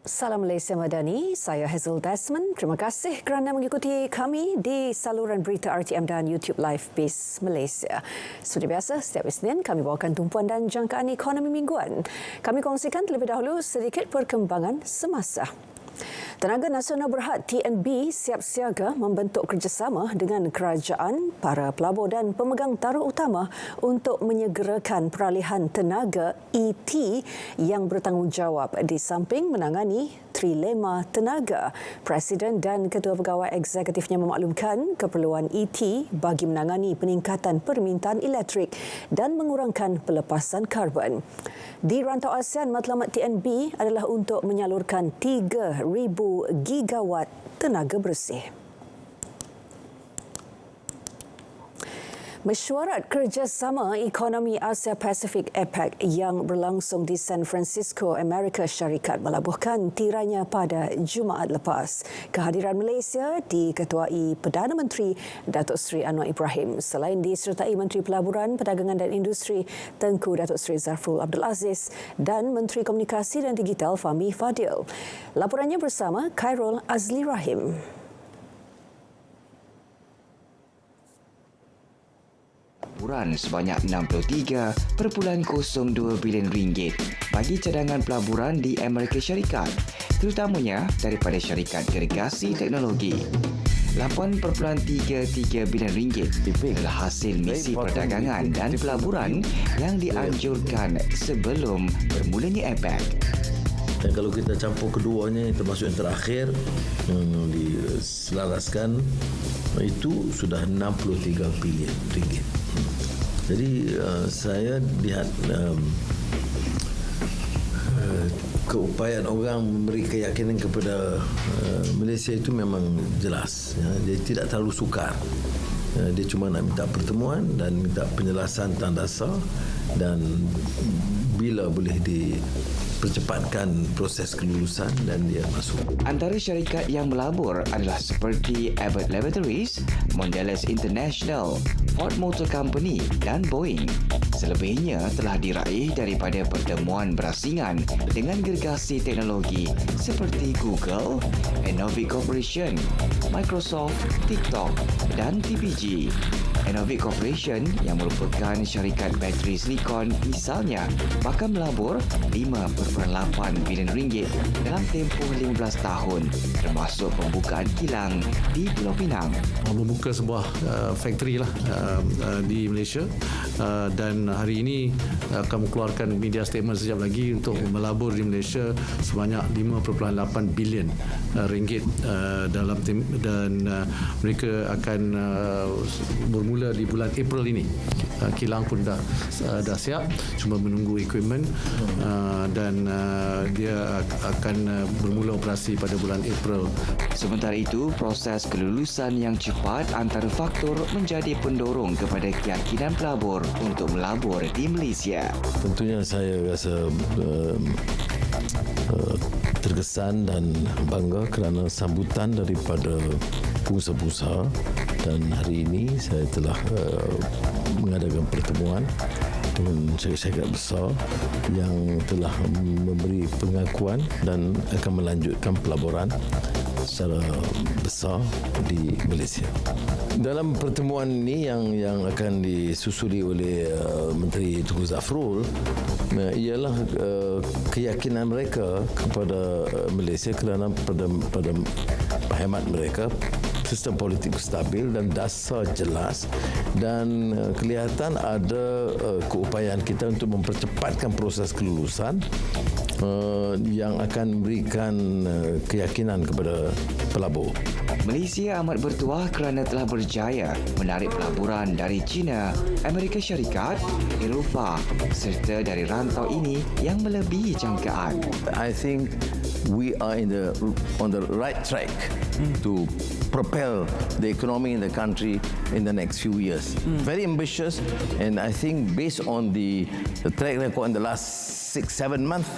Salam Malaysia Madani, saya Hazel Desmond. Terima kasih kerana mengikuti kami di saluran berita RTM dan YouTube Live Base Malaysia. Seperti biasa, setiap Isnin kami bawakan tumpuan dan jangkaan ekonomi mingguan. Kami kongsikan terlebih dahulu sedikit perkembangan semasa. Tenaga Nasional Berhad TNB siap siaga membentuk kerjasama dengan kerajaan, para pelabur dan pemegang taruh utama untuk menyegerakan peralihan tenaga ET yang bertanggungjawab di samping menangani trilema tenaga. Presiden dan Ketua Pegawai Eksekutifnya memaklumkan keperluan ET bagi menangani peningkatan permintaan elektrik dan mengurangkan pelepasan karbon. Di rantau ASEAN, matlamat TNB adalah untuk menyalurkan 3,000 gigawatt tenaga bersih. Mesyuarat Kerjasama Ekonomi Asia Pasifik APEC yang berlangsung di San Francisco, Amerika Syarikat melabuhkan tirainya pada Jumaat lepas. Kehadiran Malaysia diketuai Perdana Menteri Datuk Seri Anwar Ibrahim selain disertai Menteri Pelaburan, Perdagangan dan Industri Tengku Datuk Seri Zafrul Abdul Aziz dan Menteri Komunikasi dan Digital Fahmi Fadil. Laporannya bersama Khairul Azli Rahim. Pelaburan sebanyak 63.02 bilion ringgit bagi cadangan pelaburan di Amerika Syarikat, terutamanya daripada syarikat gergasi teknologi. 8.33 bilion ringgit adalah hasil misi perdagangan dan pelaburan yang dianjurkan sebelum bermulanya APEC. Dan kalau kita campur keduanya, termasuk yang terakhir yang diselaraskan, itu sudah 63 bilion ringgit. Jadi saya lihat keupayaan orang memberi keyakinan kepada Malaysia itu memang jelas. Dia tidak terlalu sukar. Dia cuma nak minta pertemuan dan minta penjelasan tentang dasar, dan bila boleh dipercepatkan proses kelulusan dan dia masuk. Antara syarikat yang melabur adalah seperti Abbott Laboratories, Mondelez International, Ford Motor Company dan Boeing. Selebihnya telah diraih daripada pertemuan berasingan dengan gergasi teknologi seperti Google, Enovix Corporation, Microsoft, TikTok dan TPG. Enovix Corporation yang merupakan syarikat bateri silikon misalnya bakal melabur 5.8 bilion ringgit dalam tempoh 15 tahun, termasuk pembukaan kilang di Pulau Pinang. Membuka sebuah factory lah di Malaysia, dan hari ini akan mengeluarkan media statement sekejap lagi untuk melabur di Malaysia sebanyak 5.8 bilion ringgit dalam dan mereka akan bermula di bulan April ini. Kilang pun dah siap, cuma menunggu equipment, dan dia akan bermula operasi pada bulan April. Sementara itu, proses kelulusan yang cepat antara faktor menjadi pendorong kepada keyakinan pelabur untuk melabur di Malaysia. Tentunya saya rasa terkesan dan bangga kerana sambutan daripada pengusaha-pengusaha, dan hari ini saya telah mengadakan pertemuan dengan syarikat besar yang telah memberi pengakuan dan akan melanjutkan pelaburan secara besar di Malaysia. Dalam pertemuan ini yang akan disusuli oleh Menteri Tengku Zafrul ialah keyakinan mereka kepada Malaysia kerana pada hemat mereka sistem politik stabil dan dasar jelas, dan kelihatan ada keupayaan kita untuk mempercepatkan proses kelulusan yang akan memberikan keyakinan kepada pelabur. Malaysia amat bertuah kerana telah berjaya menarik pelaburan dari China, Amerika Syarikat, Eropah serta dari rantau ini yang melebihi jangkaan. I think we are on the right track to propel the economy in the country in the next few years. Very ambitious, and I think based on the track record in the last 6-7 months,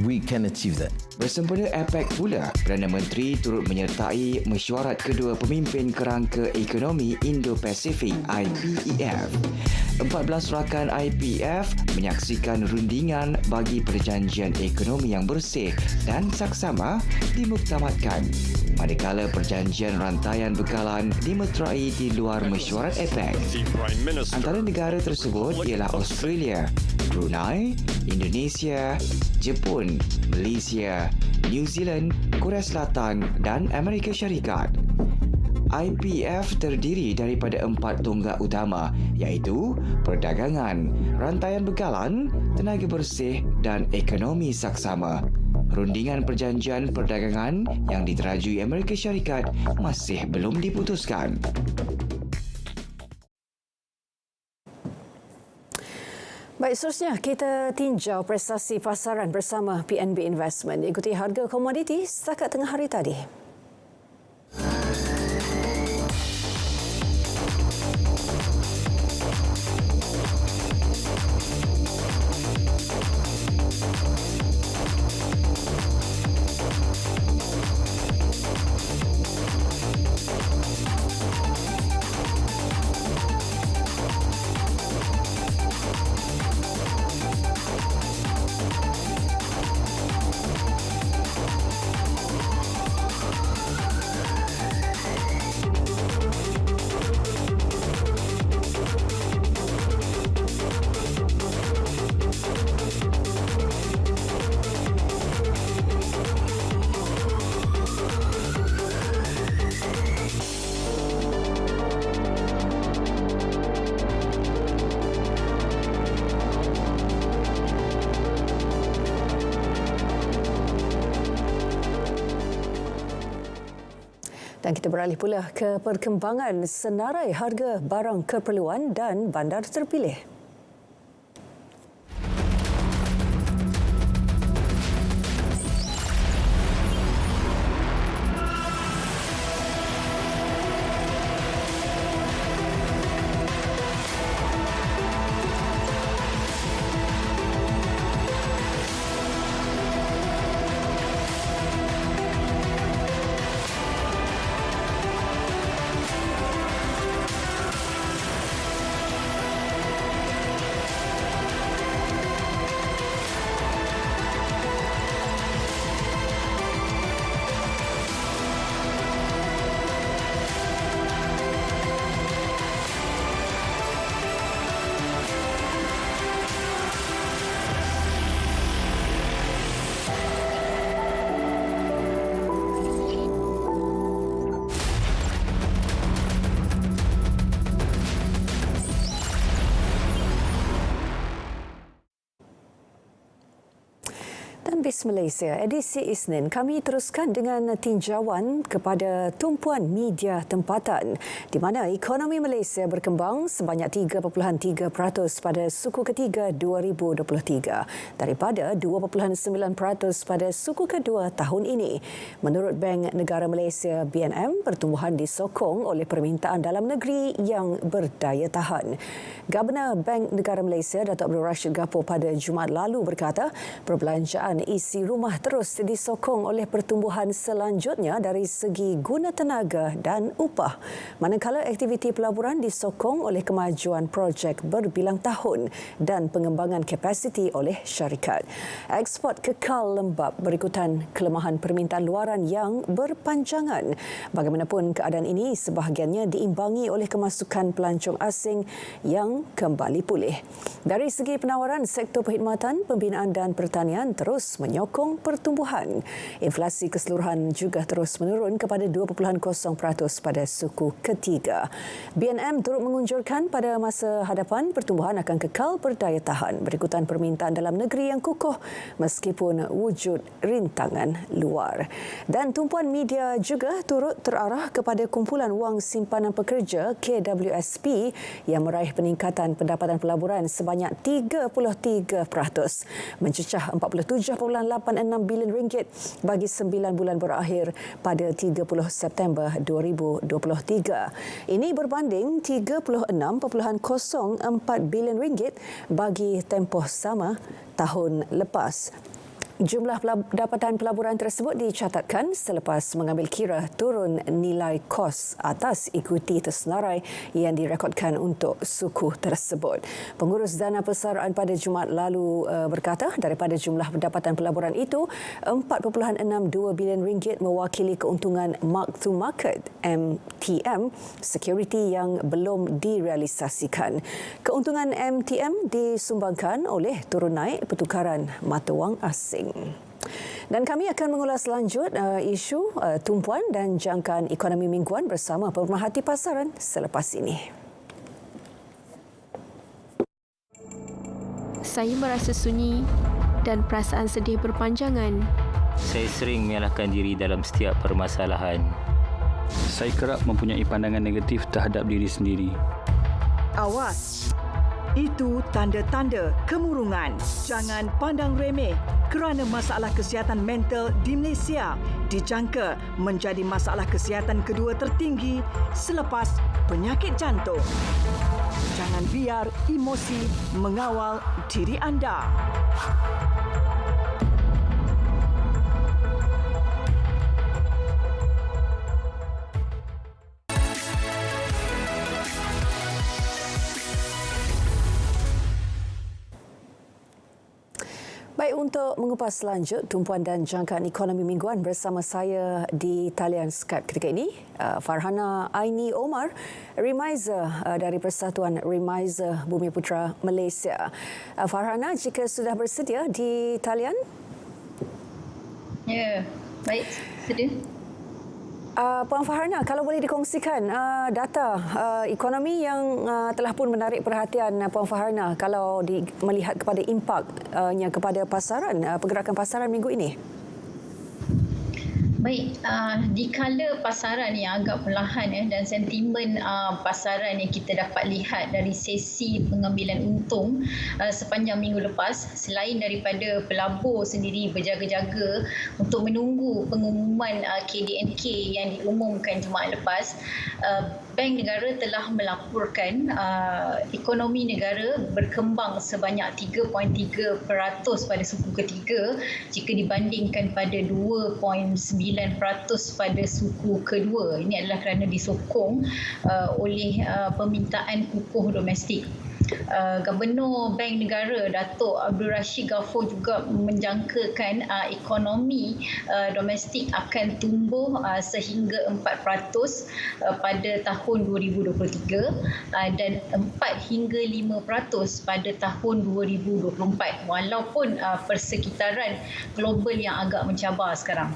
we can achieve that. Bersempena APEC pula, Perdana Menteri turut menyertai mesyuarat kedua pemimpin kerangka ekonomi Indo-Pasifik IPEF. 14 rakan IPF menyaksikan rundingan bagi perjanjian ekonomi yang bersih dan saksama dimuktamadkan. Manakala perjanjian rantaian bekalan dimeterai di luar mesyuarat APEC. Antara negara tersebut ialah Australia, Brunei, Indonesia, Jepun, Malaysia, New Zealand, Korea Selatan dan Amerika Syarikat. IPF terdiri daripada 4 tonggak utama iaitu perdagangan, rantaian bekalan, tenaga bersih dan ekonomi saksama. Rundingan perjanjian perdagangan yang diterajui Amerika Syarikat masih belum diputuskan. Baik, seterusnya kita tinjau prestasi pasaran bersama PNB Investment. Ikuti harga komoditi setakat tengah hari tadi. Dan kita beralih pula ke perkembangan senarai harga barang keperluan dan bandar terpilih. BIS Malaysia, edisi Isnin, kami teruskan dengan tinjauan kepada tumpuan media tempatan di mana ekonomi Malaysia berkembang sebanyak 3.3% pada suku ketiga 2023 daripada 2.9% pada suku kedua tahun ini. Menurut Bank Negara Malaysia BNM, pertumbuhan disokong oleh permintaan dalam negeri yang berdaya tahan. Governor Bank Negara Malaysia, Datuk Abdul Rashid Gapur pada Jumaat lalu berkata, perbelanjaan isi rumah terus disokong oleh pertumbuhan selanjutnya dari segi guna tenaga dan upah. Manakala aktiviti pelaburan disokong oleh kemajuan projek berbilang tahun dan pengembangan kapasiti oleh syarikat. Ekspor kekal lembab berikutan kelemahan permintaan luaran yang berpanjangan. Bagaimanapun keadaan ini sebahagiannya diimbangi oleh kemasukan pelancong asing yang kembali pulih. Dari segi penawaran, sektor perkhidmatan, pembinaan dan pertanian terus menyokong pertumbuhan. Inflasi keseluruhan juga terus menurun kepada 2.0% pada suku ketiga. BNM turut mengunjurkan pada masa hadapan pertumbuhan akan kekal berdaya tahan berikutan permintaan dalam negeri yang kukuh meskipun wujud rintangan luar. Dan tumpuan media juga turut terarah kepada kumpulan wang simpanan pekerja KWSP yang meraih peningkatan pendapatan pelaburan sebanyak 33%, mencecah 47.86 bilion ringgit bagi 9 bulan berakhir pada 30 September 2023. Ini berbanding 36.04 bilion ringgit bagi tempoh sama tahun lepas. Jumlah pendapatan pelaburan tersebut dicatatkan selepas mengambil kira turun nilai kos atas ekuiti tersenarai yang direkodkan untuk suku tersebut. Pengurus Dana Persaraan pada Jumaat lalu berkata daripada jumlah pendapatan pelaburan itu, 4.62 bilion ringgit mewakili keuntungan mark to market MTM security yang belum direalisasikan. Keuntungan MTM disumbangkan oleh turun naik pertukaran mata wang asing. Dan kami akan mengulas lanjut isu tumpuan dan jangkaan ekonomi mingguan bersama pemerhati pasaran selepas ini. Saya merasa sunyi dan perasaan sedih berpanjangan. Saya sering menyalahkan diri dalam setiap permasalahan. Saya kerap mempunyai pandangan negatif terhadap diri sendiri. Awas! Itu tanda-tanda kemurungan. Jangan pandang remeh kerana masalah kesihatan mental di Malaysia dijangka menjadi masalah kesihatan kedua tertinggi selepas penyakit jantung. Jangan biar emosi mengawal diri anda. Baik, untuk mengupas lanjut tumpuan dan jangkaan ekonomi mingguan bersama saya di talian Skype ketika ini, Farhana Aini Omar, Remiser dari Persatuan Remiser Bumiputra Malaysia. Farhana, jika sudah bersedia di talian? Ya, baik, sedia. Puan Farhana, kalau boleh dikongsikan data ekonomi yang telah pun menarik perhatian Puan Farhana kalau melihat kepada impaknya kepada pasaran, pergerakan pasaran minggu ini. Baik, dikala pasaran yang agak perlahan dan sentimen pasaran yang kita dapat lihat dari sesi pengambilan untung sepanjang minggu lepas, selain daripada pelabur sendiri berjaga-jaga untuk menunggu pengumuman KDNK yang diumumkan Jumaat lepas, Bank Negara telah melaporkan ekonomi negara berkembang sebanyak 3.3% pada suku ketiga jika dibandingkan pada 2.9% pada suku kedua. Ini adalah kerana disokong oleh permintaan kukuh domestik. Gubernur Bank Negara Datuk Abdul Rashid Ghafur juga menjangkakan ekonomi domestik akan tumbuh sehingga 4% pada tahun 2023 dan 4 hingga 5% pada tahun 2024 walaupun persekitaran global yang agak mencabar sekarang.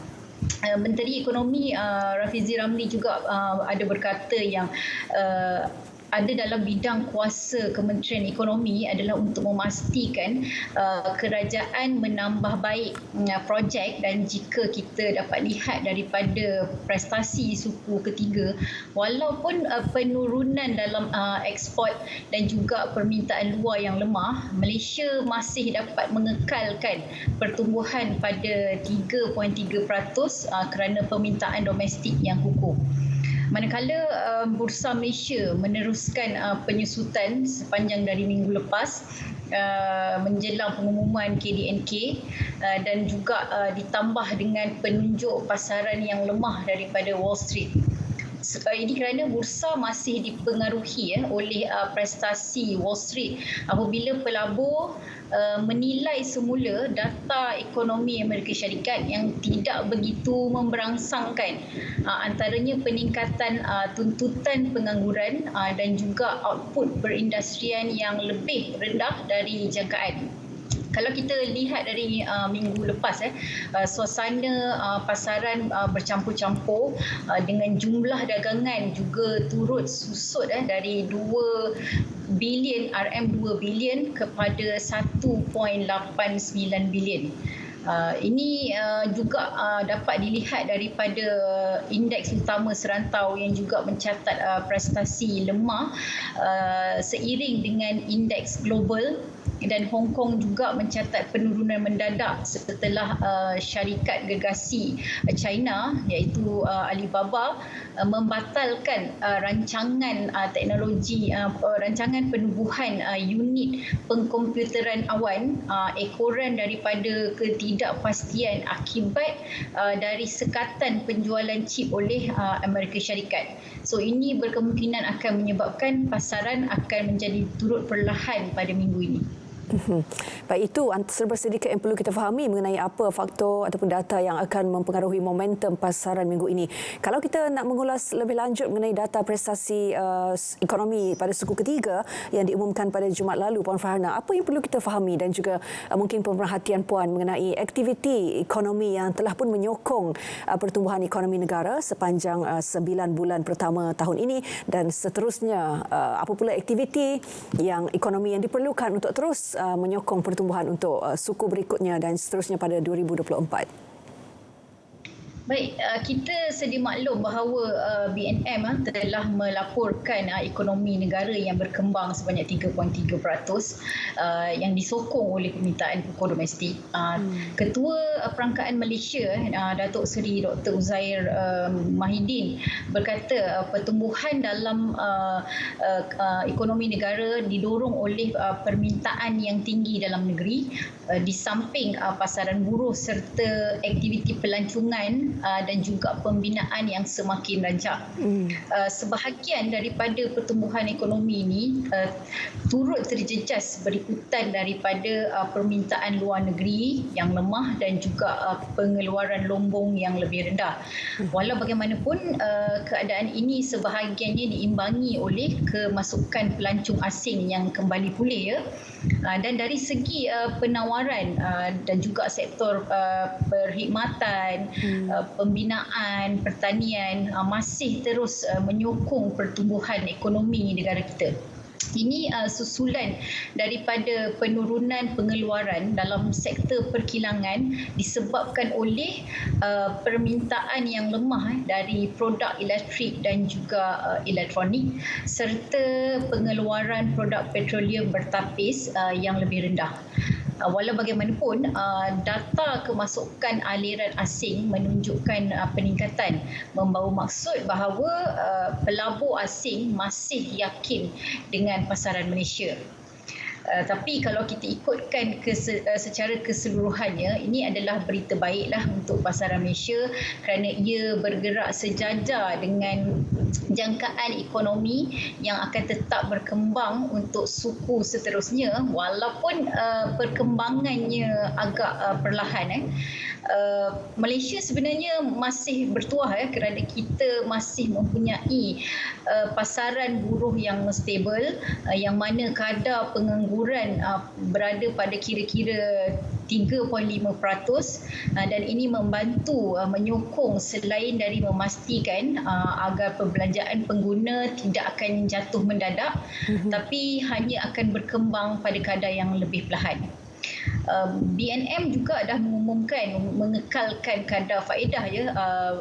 Menteri Ekonomi Rafizi Ramli juga ada berkata yang ada dalam bidang kuasa Kementerian Ekonomi adalah untuk memastikan kerajaan menambah baik projek, dan jika kita dapat lihat daripada prestasi suku ketiga, walaupun penurunan dalam ekspor dan juga permintaan luar yang lemah, Malaysia masih dapat mengekalkan pertumbuhan pada 3.3% kerana permintaan domestik yang kukuh. Manakala Bursa Malaysia meneruskan penyusutan sepanjang dari minggu lepas menjelang pengumuman KDNK dan juga ditambah dengan penunjuk pasaran yang lemah daripada Wall Street. Ini kerana bursa masih dipengaruhi oleh prestasi Wall Street apabila pelabur menilai semula data ekonomi Amerika Syarikat yang tidak begitu memberangsangkan, antaranya peningkatan tuntutan pengangguran dan juga output perindustrian yang lebih rendah dari jangkaan. Kalau kita lihat dari minggu lepas, suasana pasaran bercampur-campur dengan jumlah dagangan juga turut susut dari 2 bilion RM2 bilion kepada 1.89 bilion. Ini juga dapat dilihat daripada indeks utama serantau yang juga mencatat prestasi lemah seiring dengan indeks global, dan Hong Kong juga mencatat penurunan mendadak setelah syarikat gergasi China iaitu Alibaba membatalkan rancangan teknologi, rancangan penubuhan unit pengkomputeran awan ekoran daripada ketidak ketidakpastian akibat dari sekatan penjualan chip oleh Amerika Syarikat. So ini berkemungkinan akan menyebabkan pasaran akan menjadi turut perlahan pada minggu ini. Baik, itu serba sedikit yang perlu kita fahami mengenai apa faktor ataupun data yang akan mempengaruhi momentum pasaran minggu ini. Kalau kita nak mengulas lebih lanjut mengenai data prestasi ekonomi pada suku ketiga yang diumumkan pada Jumaat lalu, Puan Farhana, apa yang perlu kita fahami dan juga mungkin pemerhatian Puan mengenai aktiviti ekonomi yang telah pun menyokong pertumbuhan ekonomi negara sepanjang 9 bulan pertama tahun ini dan seterusnya, apa pula aktiviti yang ekonomi yang diperlukan untuk terus menyokong pertumbuhan untuk suku berikutnya dan seterusnya pada 2024. Baik, kita sedia maklum bahawa BNM telah melaporkan ekonomi negara yang berkembang sebanyak 3.3% yang disokong oleh permintaan pokok domestik. Ketua Perangkaan Malaysia, Datuk Seri Dr. Uzair Mahidin berkata pertumbuhan dalam ekonomi negara didorong oleh permintaan yang tinggi dalam negeri di samping pasaran buruh serta aktiviti pelancongan dan juga pembinaan yang semakin rancak. Sebahagian daripada pertumbuhan ekonomi ini turut terjejas berikutan daripada permintaan luar negeri yang lemah dan juga pengeluaran lombong yang lebih rendah. Walau bagaimanapun, keadaan ini sebahagiannya diimbangi oleh kemasukan pelancong asing yang kembali pulih, ya. Dan dari segi penawaran dan juga sektor perkhidmatan, pembinaan, pertanian masih terus menyokong pertumbuhan ekonomi negara kita. Ini susulan daripada penurunan pengeluaran dalam sektor perkilangan disebabkan oleh permintaan yang lemah dari produk elektrik dan juga elektronik serta pengeluaran produk petroleum bertapis yang lebih rendah. Walau bagaimanapun, data kemasukan aliran asing menunjukkan peningkatan, membawa maksud bahawa pelabur asing masih yakin dengan pasaran Malaysia. Tapi kalau kita ikutkan secara keseluruhannya, ini adalah berita baiklah untuk pasaran Malaysia kerana ia bergerak sejajar dengan jangkaan ekonomi yang akan tetap berkembang untuk suku seterusnya walaupun perkembangannya agak perlahan. Malaysia sebenarnya masih bertuah kerana kita masih mempunyai pasaran buruh yang stabil, yang mana kadar pengangguran berada pada kira-kira 3.5% dan ini membantu menyokong selain dari memastikan agar perbelanjaan pengguna tidak akan jatuh mendadak tapi hanya akan berkembang pada kadar yang lebih perlahan. BNM juga dah mengumumkan mengekalkan kadar faedah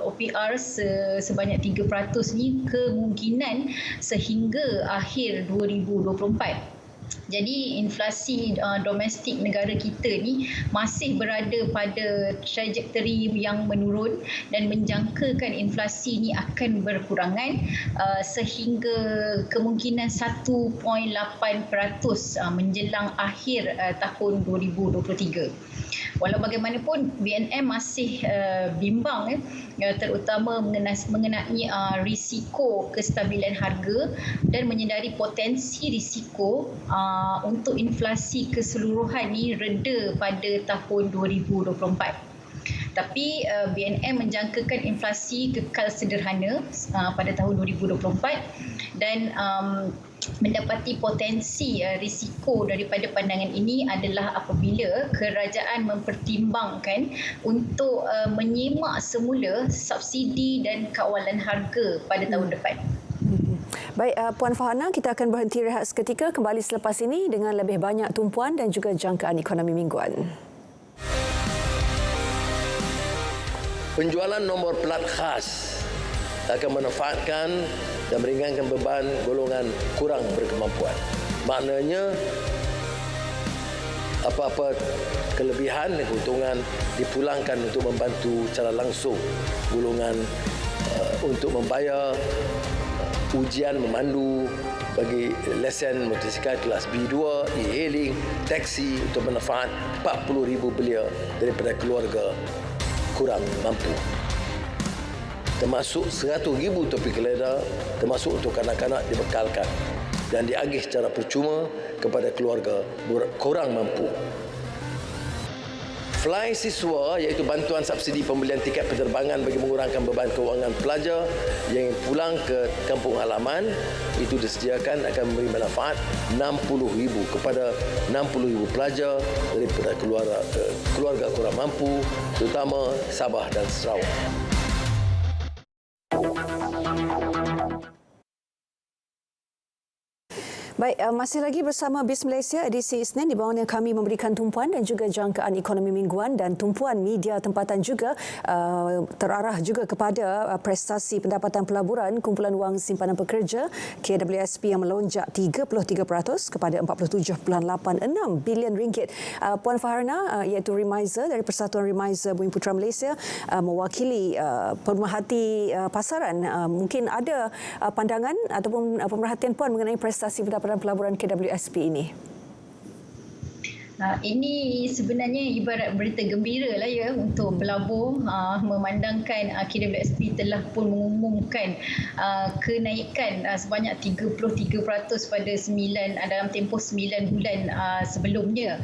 OPR sebanyak 3% ni kemungkinan sehingga akhir 2024. Jadi inflasi domestik negara kita ni masih berada pada trajektori yang menurun dan menjangkakan inflasi ni akan berkurangan sehingga kemungkinan 1.8% menjelang akhir tahun 2023. Walau bagaimanapun BNM masih bimbang terutama mengenai risiko kestabilan harga dan menyedari potensi risiko untuk inflasi keseluruhan ni reda pada tahun 2024. Tapi BNM menjangkakan inflasi kekal sederhana pada tahun 2024 dan mendapati potensi risiko daripada pandangan ini adalah apabila kerajaan mempertimbangkan untuk menyemak semula subsidi dan kawalan harga pada tahun depan. Baik, Puan Farhana, kita akan berhenti rehat seketika, kembali selepas ini dengan lebih banyak tumpuan dan juga jangkaan ekonomi mingguan. Penjualan nombor plat khas akan memanfaatkan dan meringankan beban golongan kurang berkemampuan. Maknanya apa-apa kelebihan dan keuntungan dipulangkan untuk membantu secara langsung golongan untuk membayar ujian memandu bagi lesen motosikal kelas B2, e-hailing, taksi untuk manfaat 40,000 belia daripada keluarga kurang mampu. Termasuk 100,000 topi keleda, termasuk untuk kanak-kanak dibekalkan dan diagih secara percuma kepada keluarga kurang mampu. Fly Siswa iaitu bantuan subsidi pembelian tiket penerbangan bagi mengurangkan beban kewangan pelajar yang pulang ke kampung halaman itu disediakan akan memberi manfaat 60,000 kepada 60,000 pelajar daripada keluarga kurang mampu, terutama Sabah dan Sarawak. Baik, masih lagi bersama BIS Malaysia edisi Isnin di bawahnya kami memberikan tumpuan dan juga jangkaan ekonomi mingguan dan tumpuan media tempatan juga terarah juga kepada prestasi pendapatan pelaburan kumpulan wang simpanan pekerja KWSP yang melonjak 33% kepada 47.86 bilion ringgit. Puan Faharna iaitu Remiser dari Persatuan Remiser Bumi Putra Malaysia mewakili pemerhati pasaran. Mungkin ada pandangan ataupun pemerhatian Puan mengenai prestasi pendapatan pelaburan KWSP ini. Ini sebenarnya ibarat berita gembira lah ya untuk pelabur, memandangkan KWSP telah pun mengumumkan kenaikan sebanyak 33% pada dalam tempoh 9 bulan sebelumnya.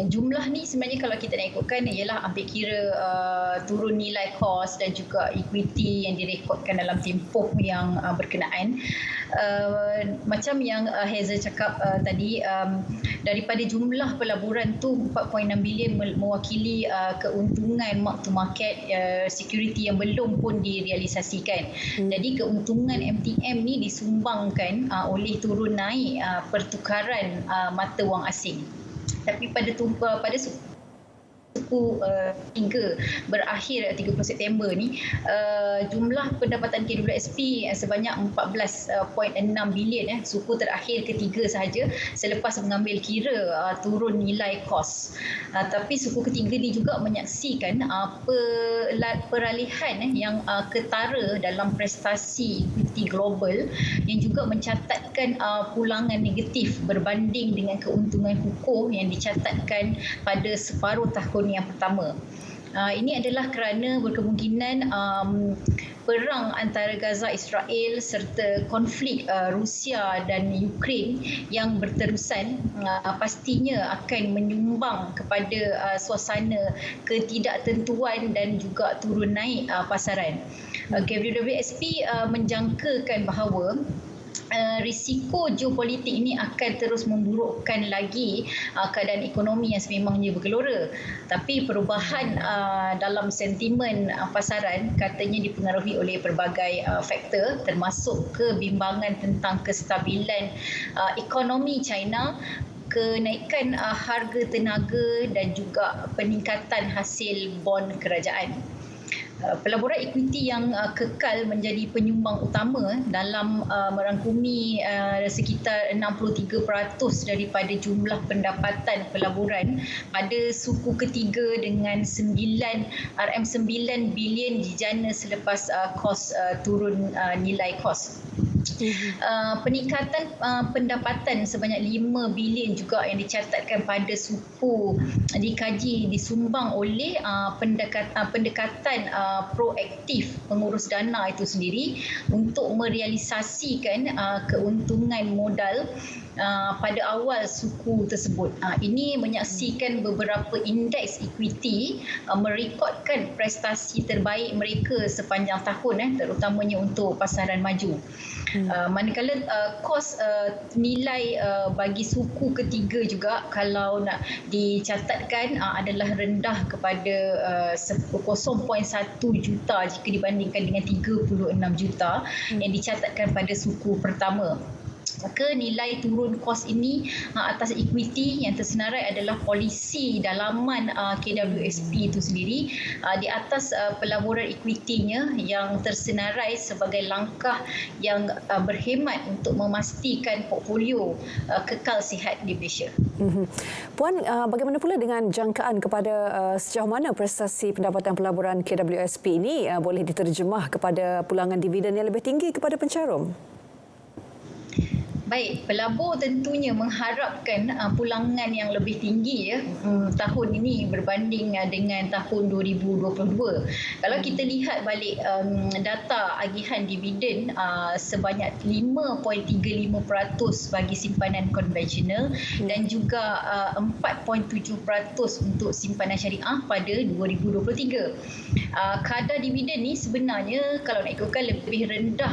Jumlah ni sebenarnya kalau kita nak ikutkan ialah ambil kira turun nilai kos dan juga equity yang direkodkan dalam tempoh yang berkenaan. Macam yang Hazel cakap tadi, daripada jumlah pelaburan tu 4.6 bilion mewakili keuntungan mark to market security yang belum pun direalisasikan. Jadi keuntungan MTM ni disumbangkan oleh turun naik pertukaran mata wang asing. Tapi pada hingga berakhir 30 September ni, jumlah pendapatan KWSP sebanyak 14.6 bilion, suku terakhir ketiga sahaja selepas mengambil kira turun nilai kos. Tapi suku ketiga ni juga menyaksikan peralihan yang ketara dalam prestasi equity global yang juga mencatatkan pulangan negatif berbanding dengan keuntungan hukum yang dicatatkan pada separuh tahun yang pertama. Ini adalah kerana berkemungkinan perang antara Gaza, Israel serta konflik Rusia dan Ukraine yang berterusan pastinya akan menyumbang kepada suasana ketidaktentuan dan juga turun naik pasaran. KWSP menjangkakan bahawa risiko geopolitik ini akan terus memburukkan lagi keadaan ekonomi yang sememangnya bergelora. Tapi perubahan dalam sentimen pasaran katanya dipengaruhi oleh pelbagai faktor, termasuk kebimbangan tentang kestabilan ekonomi China, kenaikan harga tenaga dan juga peningkatan hasil bon kerajaan. Pelaburan equity yang kekal menjadi penyumbang utama dalam merangkumi sekitar 63% daripada jumlah pendapatan pelaburan pada suku ketiga dengan 9 bilion dijana selepas kos turun nilai kos. Peningkatan pendapatan sebanyak 5 bilion juga yang dicatatkan pada suku dikaji disumbang oleh pendekatan proaktif pengurus dana itu sendiri untuk merealisasikan keuntungan modal pada awal suku tersebut. Ini menyaksikan beberapa indeks equity merekodkan prestasi terbaik mereka sepanjang tahun, terutamanya untuk pasaran maju. Manakala kos nilai bagi suku ketiga juga kalau nak dicatatkan adalah rendah kepada 0.1 juta jika dibandingkan dengan 36 juta yang dicatatkan pada suku pertama. Maka nilai turun kos ini atas equity yang tersenarai adalah polisi dalaman KWSP itu sendiri di atas pelaburan equity-nya yang tersenarai sebagai langkah yang berhemat untuk memastikan portfolio kekal sihat di Malaysia. Puan, bagaimana pula dengan jangkaan kepada sejauh mana prestasi pendapatan pelaburan KWSP ini boleh diterjemah kepada pulangan dividen yang lebih tinggi kepada pencarum? Baik, pelabur tentunya mengharapkan pulangan yang lebih tinggi tahun ini berbanding dengan tahun 2022. Kalau kita lihat balik data agihan dividen sebanyak 5.35% bagi simpanan konvensional dan juga 4.7% untuk simpanan syariah pada 2023. Kadar dividen ni sebenarnya kalau nak ikutkan lebih rendah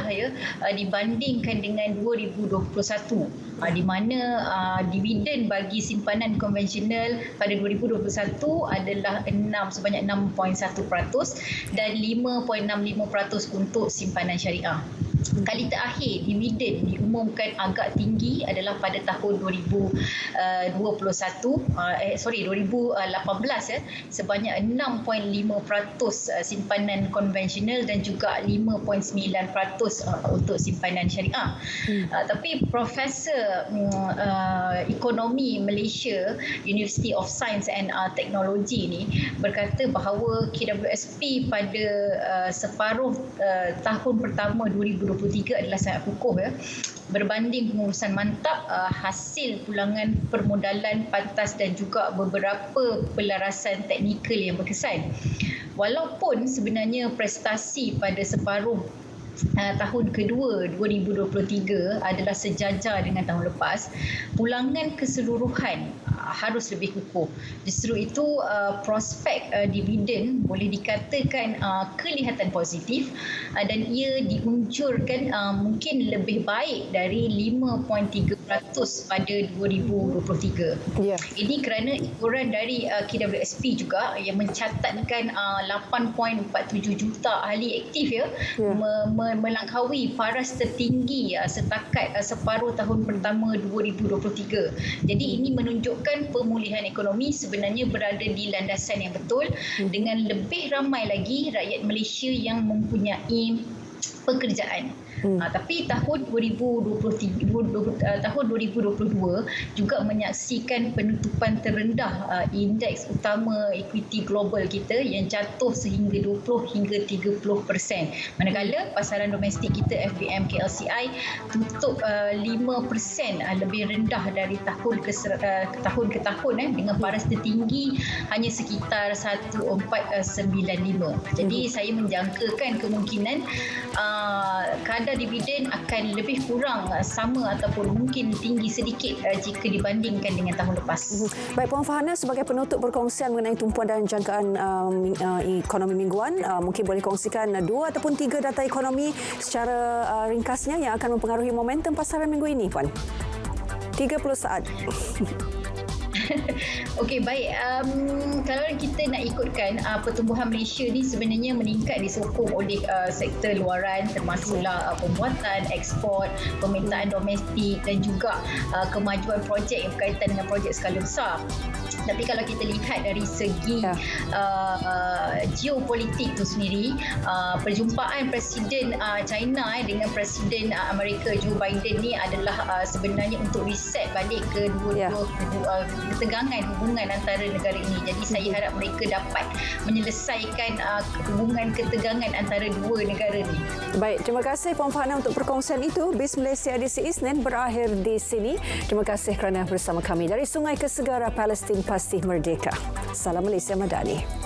dibandingkan dengan 2021. Di mana dividen bagi simpanan konvensional pada 2021 adalah sebanyak 6.1% dan 5.65% untuk simpanan syariah. Kali terakhir dividen diumumkan agak tinggi adalah pada tahun 2018 sebanyak 6.5% simpanan konvensional dan juga 5.9% untuk simpanan syariah. Tapi Profesor Ekonomi Malaysia University of Science and Technology ni berkata bahawa KWSP pada separuh tahun pertama 2023 adalah sangat kukuh berbanding pengurusan mantap, hasil pulangan permodalan pantas dan juga beberapa pelarasan teknikal yang berkesan. Walaupun sebenarnya prestasi pada separuh tahun kedua 2023 adalah sejajar dengan tahun lepas, pulangan keseluruhan harus lebih kukuh. Justru itu prospek dividen boleh dikatakan kelihatan positif dan ia diunjurkan mungkin lebih baik dari 5.3% pada 2023. Ini kerana ukuran dari KWSP juga yang mencatatkan 8.47 juta ahli aktif melangkaui paras tertinggi setakat separuh tahun pertama 2023. Jadi ini menunjukkan pemulihan ekonomi sebenarnya berada di landasan yang betul dengan lebih ramai lagi rakyat Malaysia yang mempunyai pekerjaan. Tapi tahun 2022 juga menyaksikan penutupan terendah indeks utama equity global kita yang jatuh sehingga 20 hingga 30%. Manakala pasaran domestik kita FBM KLCI tutup 5% lebih rendah dari tahun ke tahun dengan paras tertinggi hanya sekitar 1495. Jadi saya menjangkakan kemungkinan kadar dividen akan lebih kurang sama ataupun mungkin tinggi sedikit jika dibandingkan dengan tahun lepas. Baik, Puan Farhana, sebagai penutup perkongsian mengenai tumpuan dan jangkaan ekonomi mingguan, mungkin boleh kongsikan 2 ataupun 3 data ekonomi secara ringkasnya yang akan mempengaruhi momentum pasaran minggu ini, Puan. 30 saat. Okey, baik. Kalau kita nak ikutkan pertumbuhan Malaysia ni sebenarnya meningkat disokong oleh sektor luaran termasuklah pembuatan, ekspor, permintaan domestik dan juga kemajuan projek yang berkaitan dengan projek skala besar. Tapi kalau kita lihat dari segi geopolitik itu sendiri, perjumpaan Presiden China dengan Presiden Amerika Joe Biden ni adalah sebenarnya untuk reset balik ke ketegangan hubungan antara negara ini. Jadi saya harap mereka dapat menyelesaikan hubungan ketegangan antara dua negara ini. Baik, terima kasih Puan Farhana untuk perkongsian itu. BIS Malaysia edisi Isnin berakhir di sini. Terima kasih kerana bersama kami dari Sungai ke Segara, Palestin pasti merdeka. Salam Malaysia Madani.